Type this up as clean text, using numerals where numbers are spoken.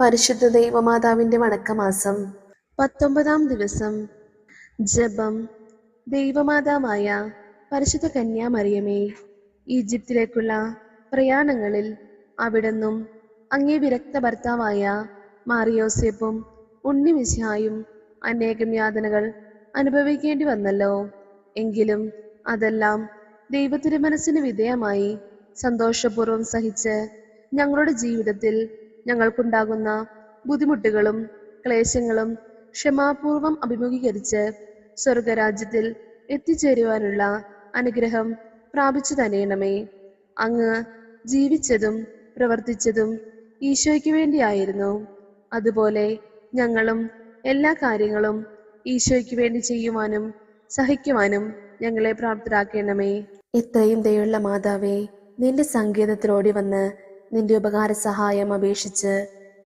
പരിശുദ്ധ ദൈവമാതാവിന്റെ വണക്കമാസം 19-ാം ദിവസം. ജപം. ദൈവമാതാവായ പരിശുദ്ധ കന്യാമറിയമേ, ഈജിപ്തിലേക്കുള്ള പ്രയാണങ്ങളിൽ അവിടുന്നും അങ്ങേ വിരക്ത ഭർത്താവായ മാറിയോസേപ്പും ഉണ്ണിമിശിഹായും അനേകം യാതനകൾ അനുഭവിക്കേണ്ടി വന്നല്ലോ. എങ്കിലും അതെല്ലാം ദൈവത്തിന്റെ മനസ്സിന് വിധേയമായി സന്തോഷപൂർവ്വം സഹിച്ച് ഞങ്ങളുടെ ജീവിതത്തിൽ ഞങ്ങൾക്കുണ്ടാകുന്ന ബുദ്ധിമുട്ടുകളും ക്ലേശങ്ങളും ക്ഷമാപൂർവം അഭിമുഖീകരിച്ച് സ്വർഗരാജ്യത്തിൽ എത്തിച്ചേരുവാനുള്ള അനുഗ്രഹം പ്രാപിച്ചു തന്നേണമേ. അങ്ങ് ജീവിച്ചതും പ്രവർത്തിച്ചതും ഈശോയ്ക്ക് വേണ്ടിയായിരുന്നു. അതുപോലെ ഞങ്ങളും എല്ലാ കാര്യങ്ങളും ഈശോയ്ക്ക് വേണ്ടി ചെയ്യുവാനും സഹിക്കുവാനും ഞങ്ങളെ പ്രാപ്തരാക്കണമേ. എത്രയും ദയുള്ള മാതാവേ, നിന്റെ സങ്കേതത്തിലോടി വന്ന് നിന്റെ ഉപകാര സഹായം അപേക്ഷിച്ച്